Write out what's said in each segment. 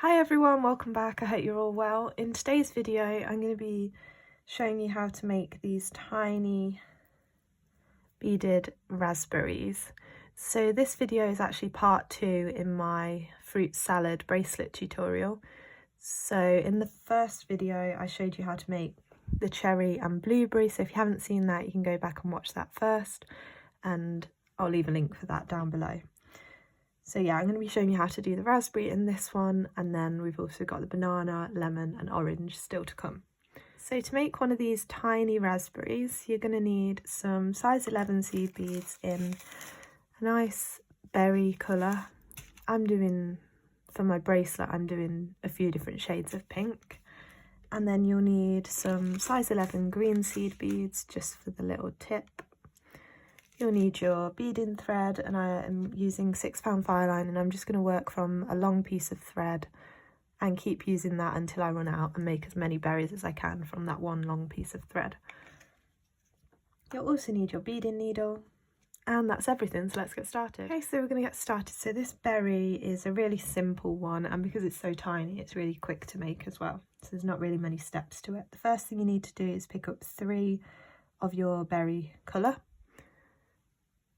Hi everyone, welcome back. I hope you're all well. In today's video I'm going to be showing you how to make these tiny beaded raspberries. So this video is actually part 2 in my fruit salad bracelet tutorial. So in the first video I showed you how to make the cherry and blueberry, so if you haven't seen that you can go back and watch that first, and I'll leave a link for that down below. So yeah, I'm going to be showing you how to do the raspberry in this one, and then we've also got the banana, lemon and orange still to come. So to make one of these tiny raspberries, you're going to need some size 11 seed beads in a nice berry colour. For my bracelet, I'm doing a few different shades of pink. And then you'll need some size 11 green seed beads just for the little tip. You'll need your beading thread, and I am using 6 pound fire line, and I'm just going to work from a long piece of thread and keep using that until I run out and make as many berries as I can from that one long piece of thread. You'll also need your beading needle, and that's everything, so let's get started. Okay, so we're going to get started. So this berry is a really simple one, and because it's so tiny it's really quick to make as well, so there's not really many steps to it. The first thing you need to do is pick up 3 of your berry colour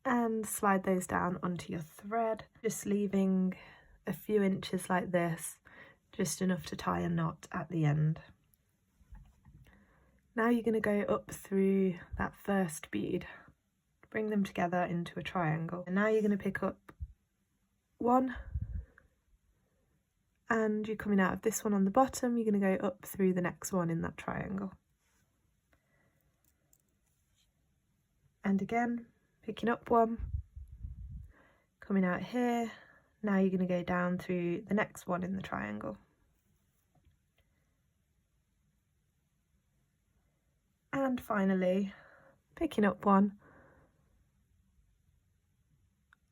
and slide those down onto your thread, just leaving a few inches like this, just enough to tie a knot at the end. Now you're going to go up through that first bead, bring them together into a triangle, and now you're going to pick up 1, and you're coming out of this one on the bottom, you're going to go up through the next one in that triangle, and again picking up 1, coming out here. Now you're going to go down through the next one in the triangle, and finally picking up 1.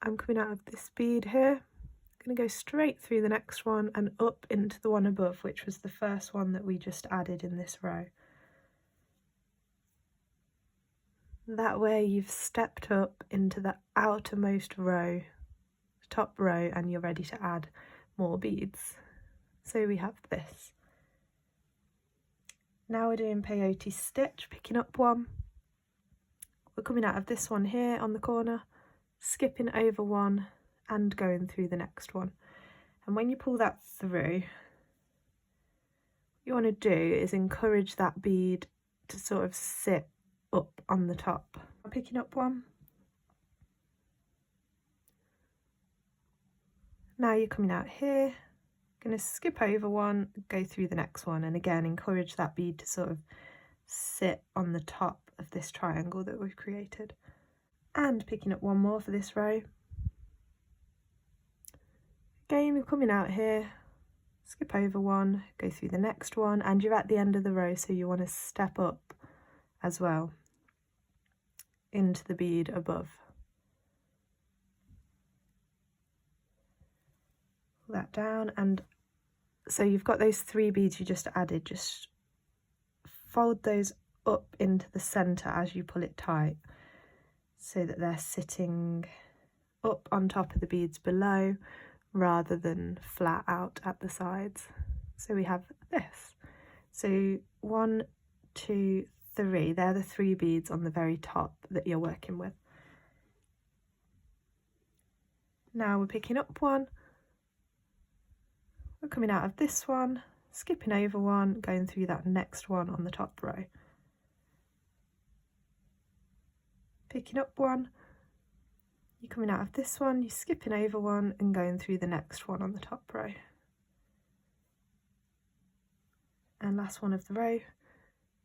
I'm coming out of this bead here, I'm going to go straight through the next one and up into the one above, which was the first one that we just added in this row. That way you've stepped up into the outermost row, top row, and you're ready to add more beads. So we have this. Now we're doing peyote stitch, picking up 1. We're coming out of this one here on the corner, skipping over 1 and going through the next one. And when you pull that through, what you want to do is encourage that bead to sort of sit up on the top. I'm picking up 1. Now you're coming out here, going to skip over 1, go through the next one, and again encourage that bead to sort of sit on the top of this triangle that we've created. And picking up 1 more for this row. Again, you're coming out here, skip over 1, go through the next one, and you're at the end of the row, so you want to step up as well into the bead above. Pull that down, and so you've got those 3 beads you just added, just fold those up into the centre as you pull it tight, so that they're sitting up on top of the beads below rather than flat out at the sides. So we have this. So 1, 2, 3, they're the 3 beads on the very top that you're working with. Now we're picking up 1, we're coming out of this one, skipping over 1, going through that next one on the top row. Picking up 1, you're coming out of this one, you're skipping over 1 and going through the next one on the top row. And last one of the row,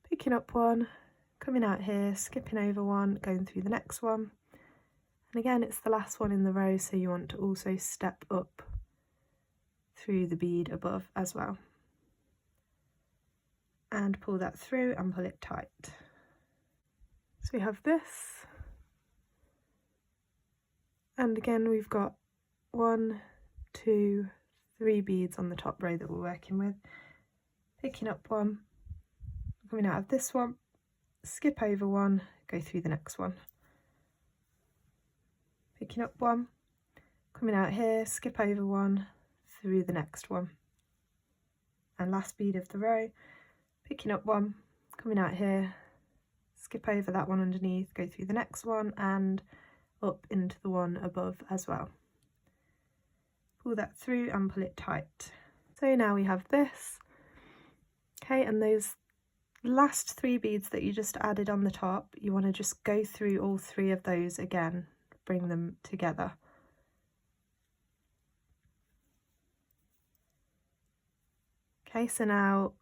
picking up 1, coming out here, skipping over 1, going through the next one. And again, it's the last one in the row, so you want to also step up through the bead above as well. And pull that through and pull it tight. So we have this. And again, we've got 1, 2, 3 beads on the top row that we're working with. Picking up 1, coming out of this one, skip over 1, go through the next one. Picking up 1, coming out here, skip over 1, through the next one. and last bead of the row, picking up one, coming out here, skip over that one underneath, go through the next one and up into the one above as well. Pull that through and pull it tight. So now we have this. Okay, and those last 3 beads that you just added on the top, you want to just go through all 3 of those again, bring them together. Okay, so now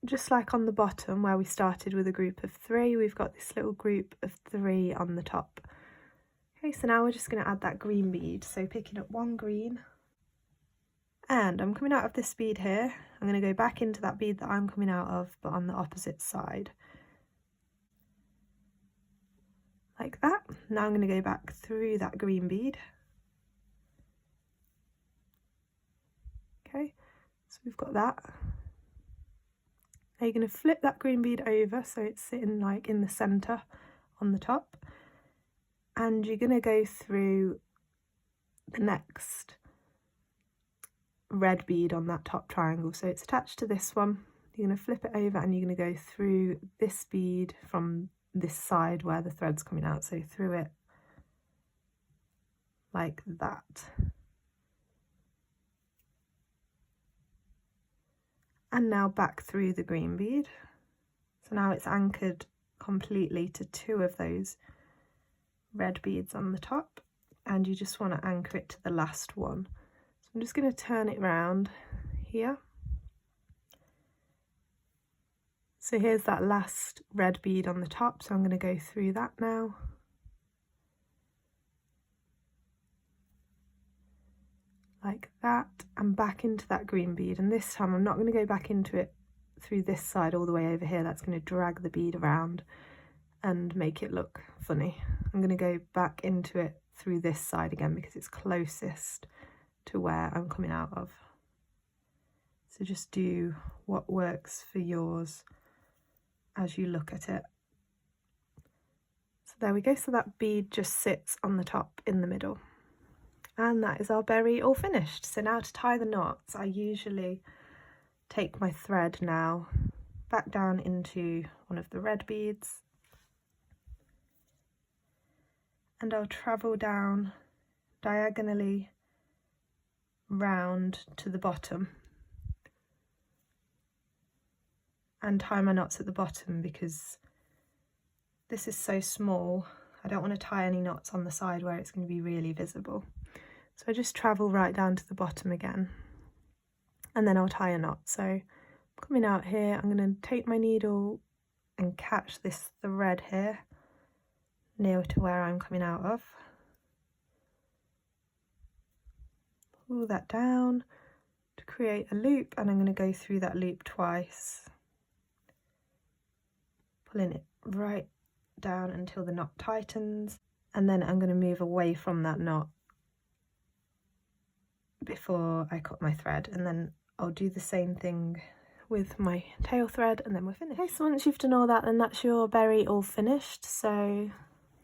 just like on the bottom where we started with a group of 3, we've got this little group of 3 on the top. Okay, so now we're just going to add that green bead, so picking up 1 green, and I'm coming out of this bead here. I'm going to go back into that bead that I'm coming out of, but on the opposite side. Like that. Now I'm going to go back through that green bead. Okay, so we've got that. Now you're going to flip that green bead over so it's sitting like in the centre on the top, and you're going to go through the next red bead on that top triangle, so it's attached to this one. You're going to flip it over and you're going to go through this bead from this side where the thread's coming out, so through it like that. And now back through the green bead. So now it's anchored completely to 2 of those red beads on the top, and you just want to anchor it to the last one. So I'm just going to turn it round here. So here's that last red bead on the top, so I'm going to go through that now. Like that, and back into that green bead, and this time I'm not going to go back into it through this side all the way over here. That's going to drag the bead around and make it look funny. I'm going to go back into it through this side again because it's closest to where I'm coming out of. So just do what works for yours as you look at it. So there we go, so that bead just sits on the top in the middle. And that is our berry all finished. So now to tie the knots, I usually take my thread now back down into one of the red beads, and I'll travel down diagonally round to the bottom and tie my knots at the bottom because this is so small. I don't want to tie any knots on the side where it's going to be really visible. So I just travel right down to the bottom again, and then I'll tie a knot. So I'm coming out here, I'm going to take my needle and catch this thread here near to where I'm coming out of. Pull that down to create a loop, and I'm going to go through that loop twice, pulling it right down until the knot tightens, and then I'm going to move away from that knot before I cut my thread, and then I'll do the same thing with my tail thread, and then we're finished. Okay, so once you've done all that, then that's your berry all finished. So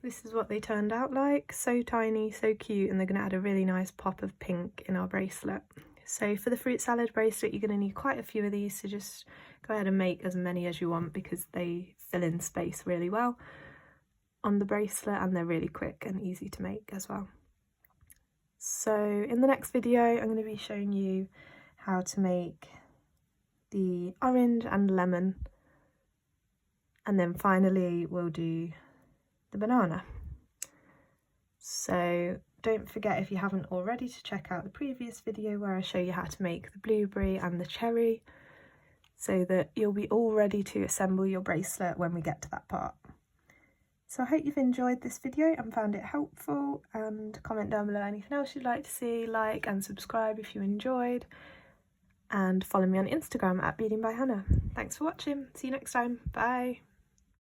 this is what they turned out like. So tiny, so cute, and they're going to add a really nice pop of pink in our bracelet. So for the fruit salad bracelet, you're going to need quite a few of these, so just go ahead and make as many as you want because they fill in space really well on the bracelet, and they're really quick and easy to make as well. So in the next video, I'm going to be showing you how to make the orange and lemon, and then finally we'll do the banana. So don't forget, if you haven't already, to check out the previous video where I show you how to make the blueberry and the cherry, so that you'll be all ready to assemble your bracelet when we get to that part. So I hope you've enjoyed this video and found it helpful, and comment down below anything else you'd like to see, like and subscribe if you enjoyed, and follow me on Instagram at Beading by Hannah. Thanks for watching, see you next time, bye!